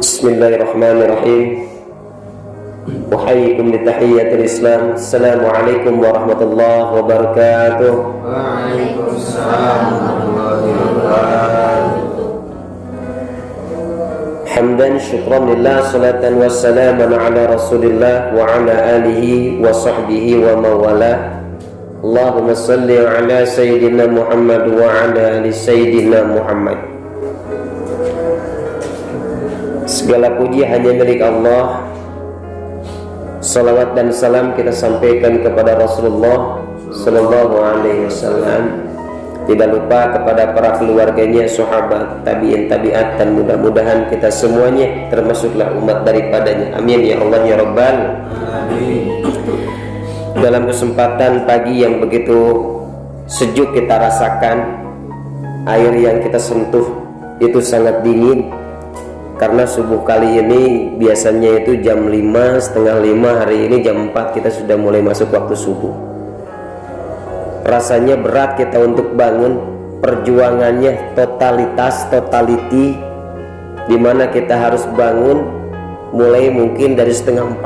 Bismillahirrahmanirrahim. Uhayyikum bitahiyyatil Islam. Assalamualaikum warahmatullahi wabarakatuh. Waalaikumsalam warahmatullahi wabarakatuh. Hamdan syukran lillah, salatan wassalaman ala Rasulillah wa ala alihi wa sahbihi wa mawalah. Allahumma salli ala Sayyidina Muhammad wa ala ali Sayyidina Muhammad. Segala puji hanya milik Allah. Salawat dan salam kita sampaikan kepada Rasulullah Sallallahu Alaihi Wasallam. Tidak lupa kepada para keluarganya, sahabat, tabi'in, tabi'at, dan mudah-mudahan kita semuanya termasuklah umat daripadanya. Amin ya Allah ya Rabbal Alamin. Dalam kesempatan pagi yang begitu sejuk kita rasakan, air yang kita sentuh itu sangat dingin. Karena subuh kali ini biasanya itu jam 5, setengah 5, hari ini jam 4 kita sudah mulai masuk waktu subuh. Rasanya berat kita untuk bangun, perjuangannya totality, dimana kita harus bangun mulai mungkin dari setengah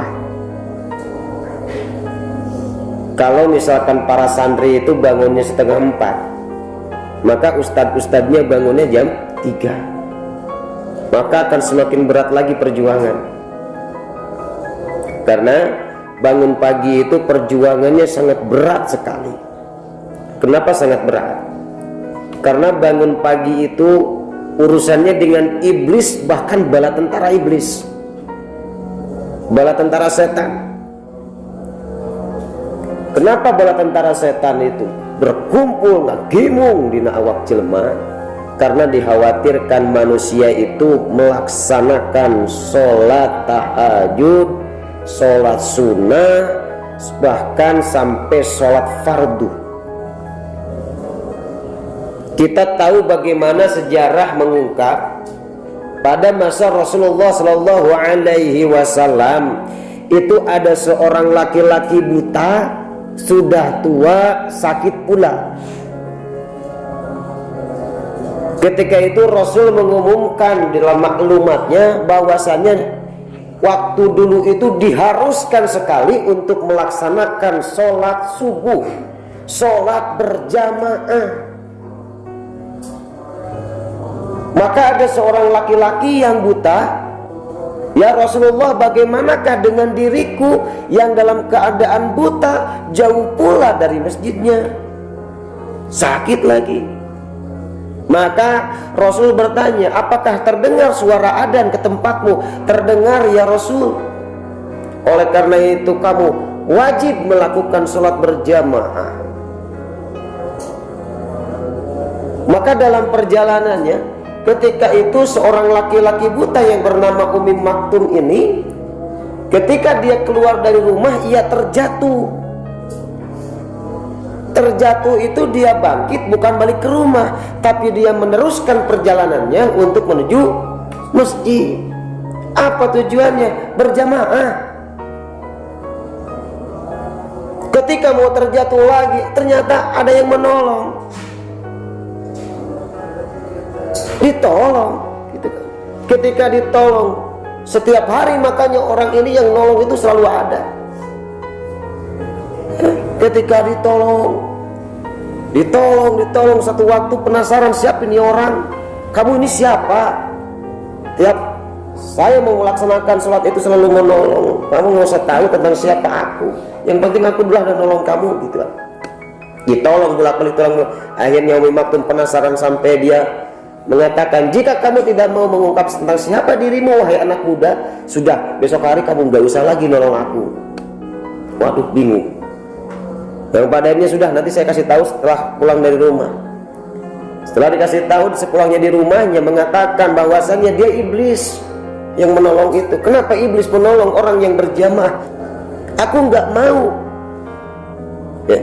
4. Kalau misalkan para santri itu bangunnya setengah 4, maka ustadz-ustadznya bangunnya jam 3. Maka akan semakin berat lagi perjuangan. Karena bangun pagi itu perjuangannya sangat berat sekali. Kenapa sangat berat? Karena bangun pagi itu urusannya dengan iblis, bahkan bala tentara iblis, bala tentara setan. Kenapa bala tentara setan itu berkumpul ngagimung dina awak jelema? Karena dikhawatirkan manusia itu melaksanakan sholat tahajud, sholat sunnah, bahkan sampai sholat fardu. Kita tahu bagaimana sejarah mengungkap pada masa Rasulullah Shallallahu Alaihi Wasallam itu ada seorang laki-laki buta, sudah tua, sakit pula. Ketika itu Rasul mengumumkan dalam maklumatnya bahwasanya waktu dulu itu diharuskan sekali untuk melaksanakan sholat subuh, sholat berjamaah. Maka ada seorang laki-laki yang buta, ya Rasulullah, bagaimanakah dengan diriku yang dalam keadaan buta, jauh pula dari masjidnya, sakit lagi. Maka Rasul bertanya, apakah terdengar suara adzan ke tempatmu? Terdengar ya Rasul. Oleh karena itu kamu wajib melakukan sholat berjamaah. Maka dalam perjalanannya, ketika itu seorang laki-laki buta yang bernama Umi Maktum ini, ketika dia keluar dari rumah, ia terjatuh. Terjatuh itu dia bangkit, bukan balik ke rumah, tapi dia meneruskan perjalanannya untuk menuju masjid. Apa tujuannya? Berjamaah. Ketika mau terjatuh lagi, ternyata ada yang menolong, ditolong gitu kan. Ketika ditolong setiap hari, makanya orang ini yang nolong itu selalu ada. Ketika ditolong satu waktu penasaran, siapa ini orang? Kamu ini siapa? Tiap saya mau melaksanakan sholat itu selalu menolong. Kamu nggak usah tahu tentang siapa aku. Yang penting aku dulu dan nolong kamu gitu kan. Ditolong bolak-balik tolong. Akhirnya Umi Maktum penasaran sampai dia mengatakan, jika kamu tidak mau mengungkap tentang siapa dirimu, wahai anak muda, sudah besok hari kamu nggak usah lagi nolong aku. Waduh, bingung. Yang padanya sudah, nanti saya kasih tahu setelah pulang dari rumah. Setelah dikasih tahu, sepulangnya di rumahnya mengatakan bahwasannya dia iblis yang menolong itu. Kenapa iblis menolong orang yang berjamaah? Aku nggak mau. Ya.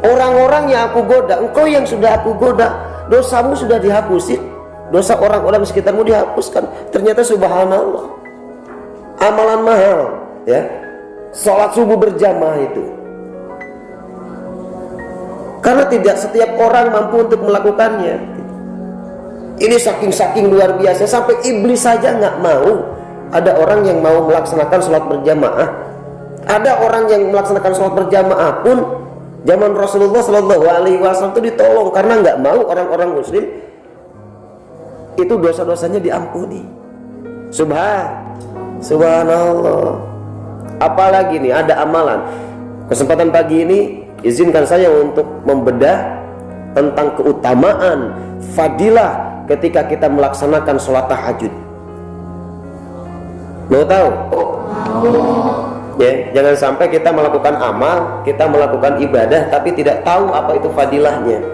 Orang-orang yang aku goda, engkau yang sudah aku goda, dosamu sudah dihapusin, dosa orang-orang sekitarmu dihapuskan. Ternyata subhanallah, amalan mahal, ya, sholat subuh berjamaah itu. Karena tidak setiap orang mampu untuk melakukannya. Ini saking luar biasa sampai iblis saja nggak mau ada orang yang mau melaksanakan sholat berjamaah. Ada orang yang melaksanakan sholat berjamaah pun zaman Rasulullah Shallallahu Alaihi Wasallam itu ditolong karena nggak mau orang-orang Muslim itu dosa-dosanya diampuni. Subhanallah. Apalagi nih ada amalan. Kesempatan pagi ini izinkan saya untuk membedah tentang keutamaan fadilah ketika kita melaksanakan sholat tahajud. Mau tahu? Ya, jangan sampai kita melakukan amal, kita melakukan ibadah tapi tidak tahu apa itu fadilahnya.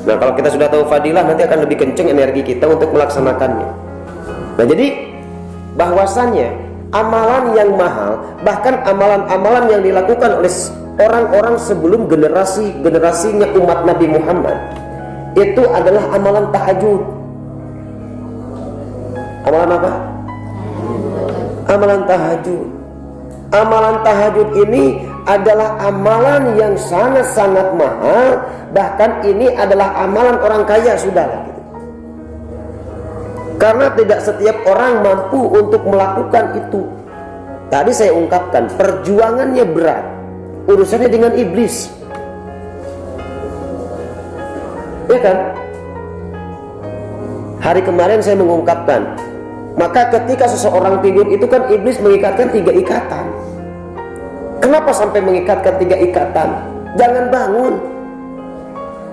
Nah, kalau kita sudah tahu fadilah, nanti akan lebih kenceng energi kita untuk melaksanakannya. Nah, jadi bahwasannya amalan yang mahal, bahkan amalan-amalan yang dilakukan oleh orang-orang sebelum generasinya umat Nabi Muhammad, itu adalah amalan tahajud. Amalan apa? Amalan tahajud. Amalan tahajud ini adalah amalan yang sangat-sangat mahal. Bahkan ini adalah amalan orang kaya sudah gitu. Karena tidak setiap orang mampu untuk melakukan itu. Tadi saya ungkapkan, perjuangannya berat, urusannya dengan iblis, ya kan? Hari kemarin saya mengungkapkan, maka ketika seseorang tidur itu kan iblis mengikatkan 3 ikatan. Kenapa sampai mengikatkan 3 ikatan? Jangan bangun.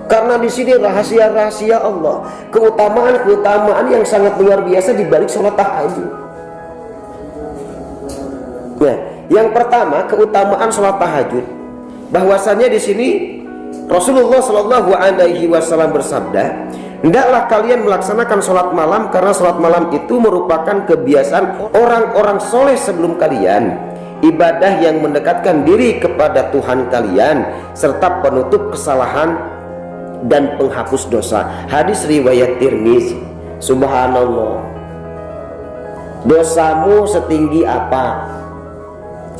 Karena di sini rahasia-rahasia Allah, keutamaan-keutamaan yang sangat luar biasa di balik sholat tahajud. Nah, yang pertama keutamaan sholat tahajud, bahwasannya di sini Rasulullah Shallallahu Alaihi Wasallam bersabda, hendaklah kalian melaksanakan sholat malam karena sholat malam itu merupakan kebiasaan orang-orang soleh sebelum kalian, ibadah yang mendekatkan diri kepada Tuhan kalian serta penutup kesalahan dan penghapus dosa. Hadis riwayat Tirmizi. Subhanallah. Dosamu setinggi apa?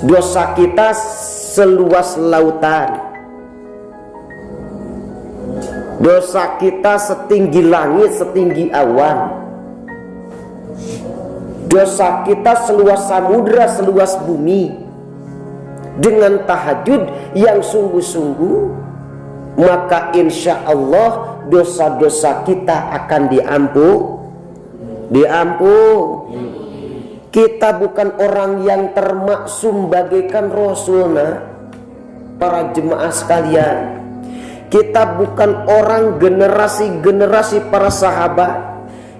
Dosa kita seluas lautan. Dosa kita setinggi langit, setinggi awan. Dosa kita seluas samudra, seluas bumi. Dengan tahajud yang sungguh-sungguh, maka insya Allah dosa-dosa kita akan diampun. Kita bukan orang yang termaksum bagaikan Rasulna, para jemaah sekalian. Kita bukan orang generasi para sahabat.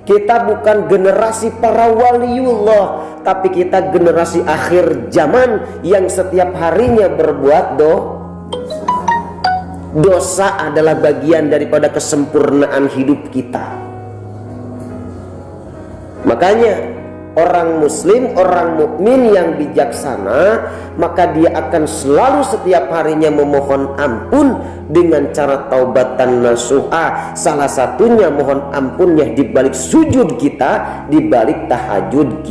Kita bukan generasi para waliullah, tapi kita generasi akhir zaman yang setiap harinya berbuat dosa adalah bagian daripada kesempurnaan hidup kita. Makanya orang muslim, orang mukmin yang bijaksana, maka dia akan selalu setiap harinya memohon ampun dengan cara taubatan nasuha. Salah satunya mohon ampunnya di balik sujud kita, di balik tahajud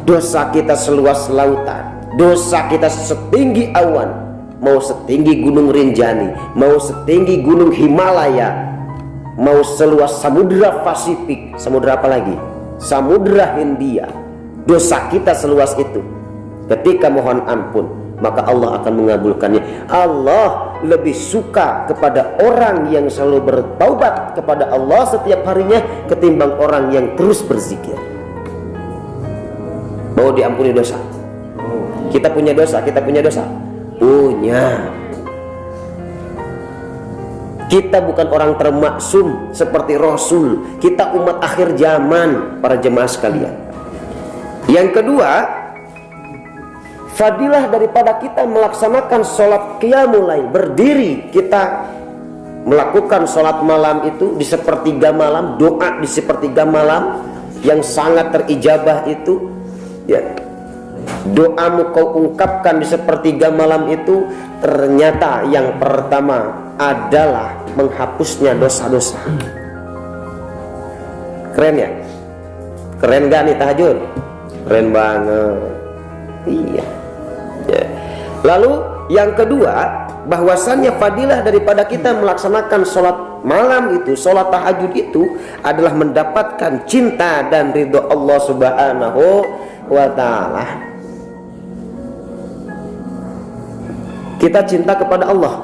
dosa kita seluas lautan. Dosa kita setinggi awan, mau setinggi gunung Rinjani, mau setinggi gunung Himalaya, mau seluas samudra Pasifik, samudra apa lagi? Samudra Hindia. Dosa kita seluas itu. Ketika mohon ampun, maka Allah akan mengabulkannya. Allah lebih suka kepada orang yang selalu bertaubat kepada Allah setiap harinya ketimbang orang yang terus berzikir. Mau diampuni dosa? Kita punya dosa, punya. Kita bukan orang termaksum seperti Rasul. Kita umat akhir zaman, para jemaah sekalian. Yang kedua, fadilah daripada kita melaksanakan sholat qiyamul lail, berdiri kita melakukan sholat malam itu di sepertiga malam, doa di sepertiga malam yang sangat terijabah itu, ya. Doamu kau ungkapkan di sepertiga malam itu, ternyata yang pertama adalah menghapusnya dosa-dosa. Keren ya? Keren gak nih tahajud? Keren banget. Iya ya. Lalu yang kedua, bahwasannya fadilah daripada kita melaksanakan sholat malam itu, sholat tahajud itu adalah mendapatkan cinta dan ridho Allah Subhanahu wa ta'ala. Kita cinta kepada Allah.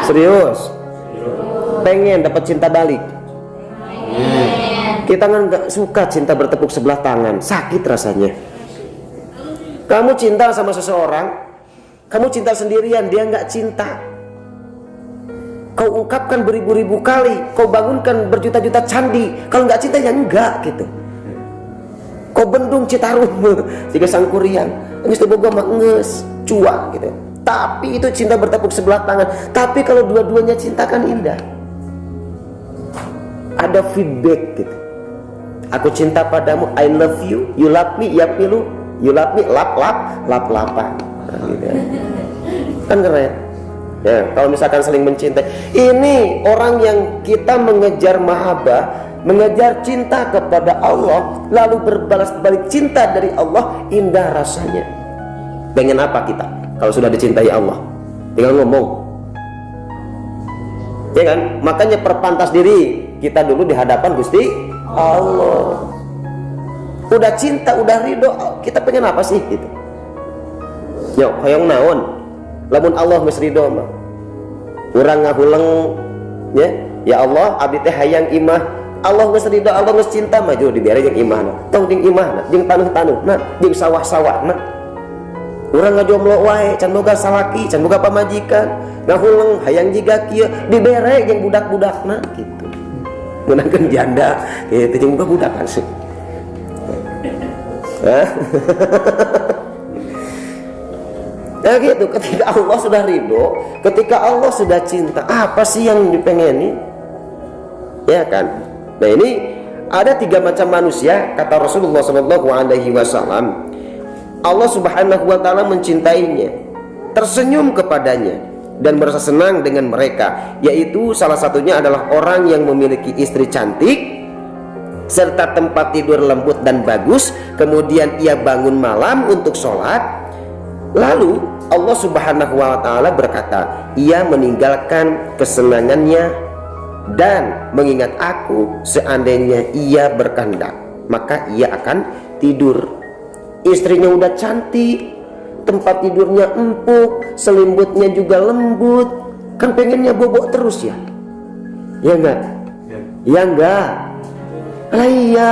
Serius? Pengen dapat cinta balik? Kita kan gak suka cinta bertepuk sebelah tangan, sakit rasanya. Kamu cinta sama seseorang, kamu cinta sendirian, dia gak cinta. Kau ungkapkan beribu-ribu kali, kau bangunkan berjuta-juta candi, kalau gak cinta ya enggak gitu. Kau bendung Citarum jika sangkuriang, nges boga mah nges cua gitu. Tapi itu cinta bertepuk sebelah tangan. Tapi kalau dua-duanya cinta kan indah. Ada feedback gitu. Aku cinta padamu, I love you, you love me, ya pilu, you love me, lap lapan. Nah, gitu ya. Kan keren. Ya, kalau misalkan saling mencintai. Ini orang yang kita mengejar mahabbah, mengejar cinta kepada Allah, lalu berbalas balik cinta dari Allah, indah rasanya. Pengen apa kita kalau sudah dicintai Allah? Tinggal ngomong. Ya kan? Makanya perpantas diri kita dulu di hadapan Gusti Allah. Udah cinta, udah ridho, kita pengen apa sih gitu? Yo, hoyong naon? Lamun Allah geus ridho mah. Urang ngahuleng ya, ya Allah abdi teh hayang imah. Allah geus ridho, Allah geus cinta mah jauh dibere jeung imahna. Tong jeung imahna, jeung tanuh-tanuhna, jeung sawah-sawahna. Urang ngajomblo wae, can boga salaki, can boga pamajikan, ngahuleng hayang jiga kieu dibere jeung budak-budakna gitu. Menangkan janda itu juga budak langsung. Nah gitu, ketika Allah sudah ridho, ketika Allah sudah cinta, apa sih yang dipengeni? Ya kan? Nah ini ada 3 macam manusia, kata Rasulullah SAW. Allah Subhanahu wa ta'ala mencintainya, tersenyum kepadanya dan merasa senang dengan mereka, yaitu salah satunya adalah orang yang memiliki istri cantik serta tempat tidur lembut dan bagus, kemudian ia bangun malam untuk sholat, lalu Allah Subhanahu wa ta'ala berkata, ia meninggalkan kesenangannya dan mengingat aku, seandainya ia berkehendak maka ia akan tidur. Istrinya udah cantik, tempat tidurnya empuk, selimutnya juga lembut, kan pengennya bobok terus ya? Ya enggak? Ya enggak? Lah iya,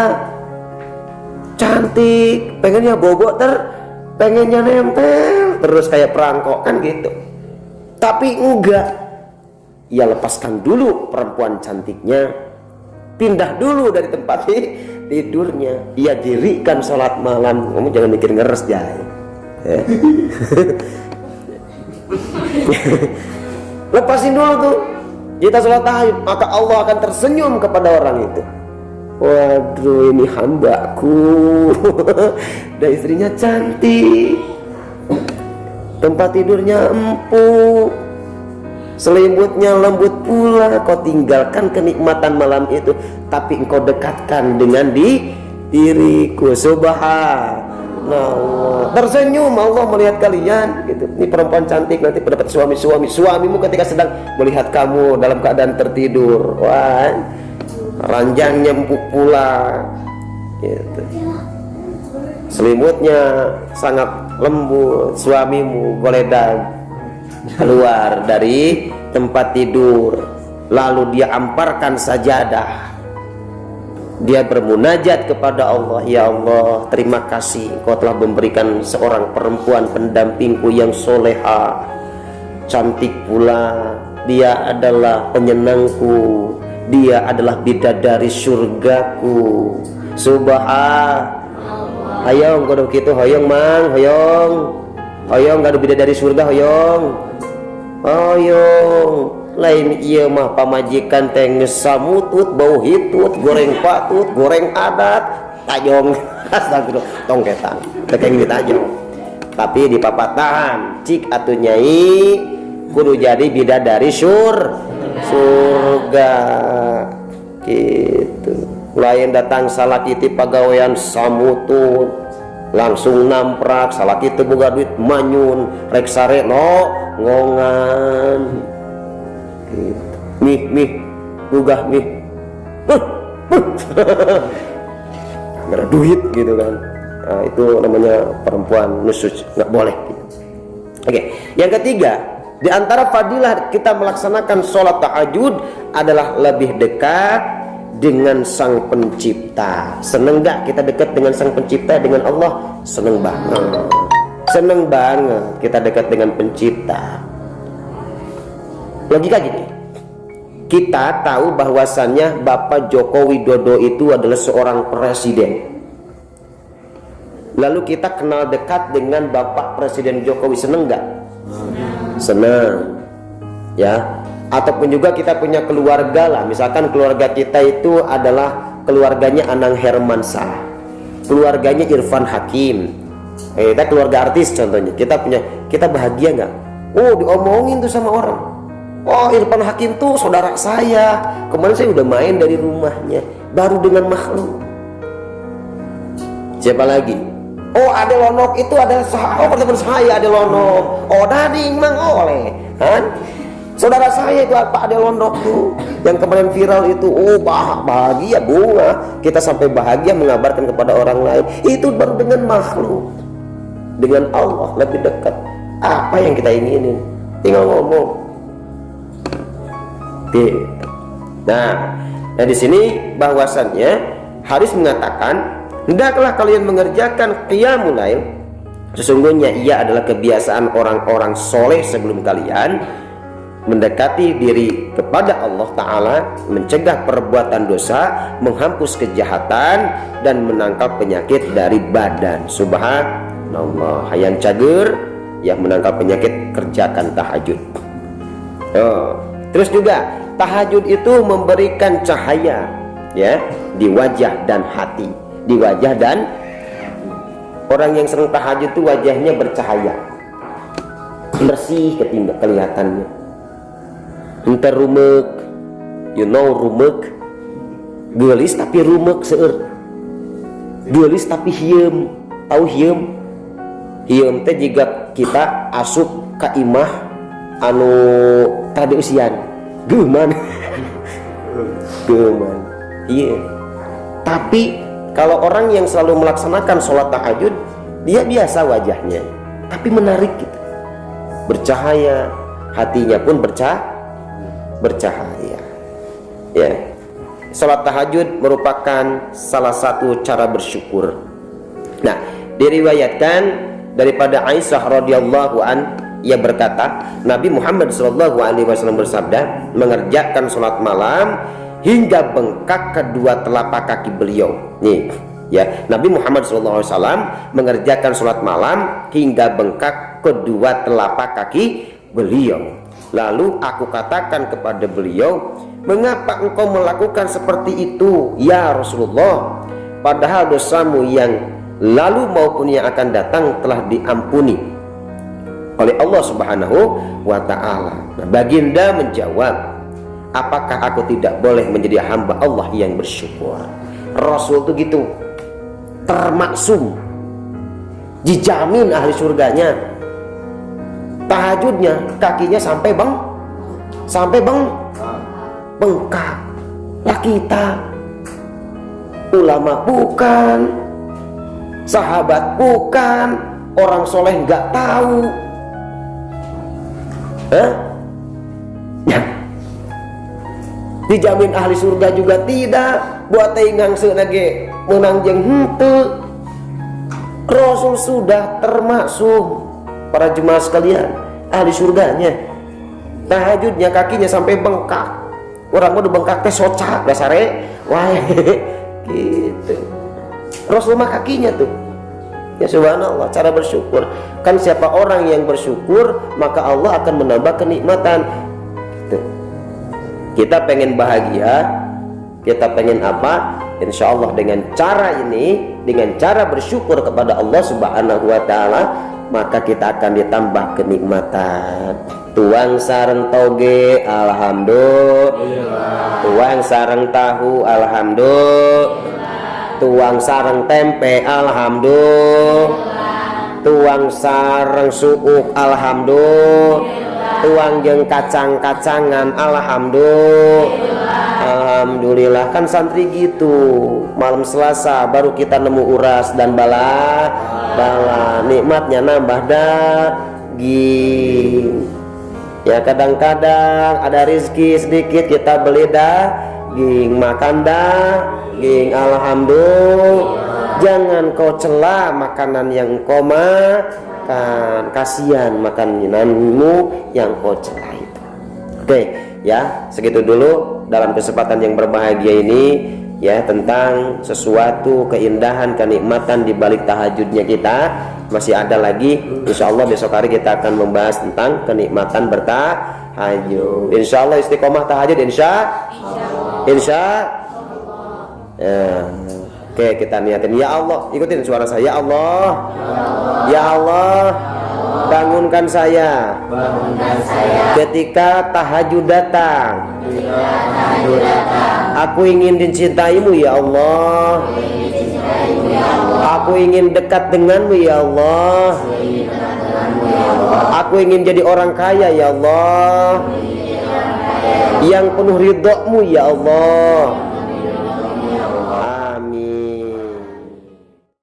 cantik, pengennya bobok pengennya nempel terus kayak perangkok kan gitu. Tapi enggak, ia lepaskan dulu perempuan cantiknya, pindah dulu dari tempat tidurnya, ia dirikan sholat malam. Kamu jangan mikir ngeres jay. Lepasin dulu tuh kita sholat tahajud, maka Allah akan tersenyum kepada orang itu. Waduh, ini hambaku. Dan istrinya cantik, tempat tidurnya empuk, selimutnya lembut pula. Kau tinggalkan kenikmatan malam itu, tapi engkau dekatkan dengan diriku. Subhanallah. Tersenyum Allah melihat kalian gitu. Ini perempuan cantik nanti mendapat suamimu ketika sedang melihat kamu dalam keadaan tertidur. Wah, ranjangnya empuk pula gitu. Selimutnya sangat lembut, suamimu goledan keluar dari tempat tidur, lalu dia amparkan sajadah, dia bermunajat kepada Allah. Ya Allah, terima kasih Kau telah memberikan seorang perempuan pendampingku yang soleha, cantik pula, dia adalah penyenangku, dia adalah bidadari surgaku. Subhanallah. Hayong kudu kitu, hoyong mang, hoyong gak bidadari surga, hoyong lain iya mah pamajikan teh samutut, bau hitut, goreng patut, goreng adat, tajong astagfirullah, tongketan tekeng ditajong. Tapi di papatahan cik atuh nyai kudu jadi bidadari surga gitu. Lain datang salakiti pagawean samutut langsung namprak, salakiti boga duit manyun rek sareno ngongan gitu. Mih gugah mih nggak ada duit gitu kan. Nah, itu namanya perempuan nusyuz, nggak boleh gitu. Oke, yang ketiga, di antara fadilah kita melaksanakan sholat tahajud adalah lebih dekat dengan Sang Pencipta. Seneng gak kita dekat dengan Sang Pencipta, dengan Allah? Seneng banget. Seneng banget kita dekat dengan Pencipta. Logika gini, kita tahu bahwasannya Bapak Joko Widodo itu adalah seorang presiden. Lalu kita kenal dekat dengan Bapak Presiden Jokowi, seneng gak? Seneng, ya. Ataupun juga kita punya keluarga lah, misalkan keluarga kita itu adalah keluarganya Anang Hermansyah, keluarganya Irfan Hakim, kita keluarga artis contohnya. Kita bahagia nggak? Oh, diomongin tuh sama orang, oh Irfan Hakim tuh saudara saya, kemarin saya udah main dari rumahnya, baru dengan makhluk. Siapa lagi? Oh, Ade Lonok itu adalah teman saya, Ade Lonok. Oh, Dading Mang Oleh, kan? Saudara saya itu Pak Ade Lonok tuh yang kemarin viral itu. Oh, bahagia bunga. Kita sampai bahagia mengabarkan kepada orang lain. Itu baru dengan makhluk. Dengan Allah lebih dekat. Apa yang kita inginin? Tinggal ngomong. Nah, di sini bahwasannya Haris mengatakan, hendaklah kalian mengerjakan qiyamul lail. Sesungguhnya ia adalah kebiasaan orang-orang soleh sebelum kalian, mendekati diri kepada Allah Ta'ala, mencegah perbuatan dosa, menghapus kejahatan, dan menangkal penyakit dari badan. Subhanallah. Hayang cager, yang menangkal penyakit, kerjakan tahajud. Terus juga tahajud itu memberikan cahaya, ya, di wajah dan hati. Di wajah, dan orang yang sering tahajud itu wajahnya bercahaya, bersih kelihatannya. Ente rumek, you know rumek, gelis tapi rumek seueur, gelis tapi hieum. Tahu hieum? Hieum teh jika kita asup ka imah anu tadi usian geuman geuman, iya. Tapi kalau orang yang selalu melaksanakan sholat tahajud, dia biasa wajahnya, tapi menarik gitu, bercahaya, hatinya pun bercahaya. Ya, sholat tahajud merupakan salah satu cara bersyukur. Nah, diriwayatkan daripada Aisyah radhiyallahu an, ia berkata, Nabi Muhammad SAW bersabda, mengerjakan sholat malam hingga bengkak kedua telapak kaki beliau. Nih, ya, Nabi Muhammad SAW mengerjakan sholat malam hingga bengkak kedua telapak kaki beliau. Lalu aku katakan kepada beliau, mengapa engkau melakukan seperti itu ya Rasulullah? Padahal dosamu yang lalu maupun yang akan datang telah diampuni oleh Allah Subhanahu wa Ta'ala. Nah, baginda menjawab, apakah aku tidak boleh menjadi hamba Allah yang bersyukur? Rasul itu gitu, termaksum, dijamin ahli surganya. Tahajudnya kakinya sampai bengkak. Lah kita ulama bukan, sahabat bukan, orang soleh nggak tahu. Dijamin ahli surga juga tidak. Buat ingang senage menang jeng henteu. Rasul sudah termasuk para jemaah sekalian ahli surganya. Tahajudnya kakinya sampai bengkak. Orang udah bengkak teh soca dasare. Wah, gitu. Rasul mah kakinya tuh. Ya subhanallah, cara bersyukur. Kan siapa orang yang bersyukur, maka Allah akan menambah kenikmatan. Gitu. Kita pengen bahagia, kita pengen apa? Insya Allah dengan cara ini, dengan cara bersyukur kepada Allah Subhanahu wa Ta'ala, maka kita akan ditambah kenikmatan. Tuang sareng toge, alhamdulillah. Tuang sareng tahu, alhamdulillah. Tuang sareng tempe, alhamdulillah. Tuang sareng suuk, alhamdulillah. tuang jeung kacang-kacangan. Alhamdulillah. Kan santri gitu, malam Selasa baru kita nemu uras dan bala nikmatnya nambah daging. Ya kadang-kadang ada rizki sedikit kita beli daging, makan daging. Alhamdulillah. Jangan kau cela makanan yang kau makan, kasihan makananmu yang kau cela itu. Oke, ya segitu dulu dalam kesempatan yang berbahagia ini, ya, tentang sesuatu keindahan, kenikmatan di balik tahajudnya kita. Masih ada lagi, insya Allah besok hari kita akan membahas tentang kenikmatan bertahajud. Insya Allah istiqomah tahajud, insya ya. Oke, kita niatin, ya Allah, ikutin suara saya, ya Allah, ya Allah, bangunkan saya ketika tahajud datang. Aku ingin dincintaimu ya Allah. Aku ingin dekat denganmu ya Allah. Aku ingin jadi orang kaya ya Allah, yang penuh ridhomu ya Allah.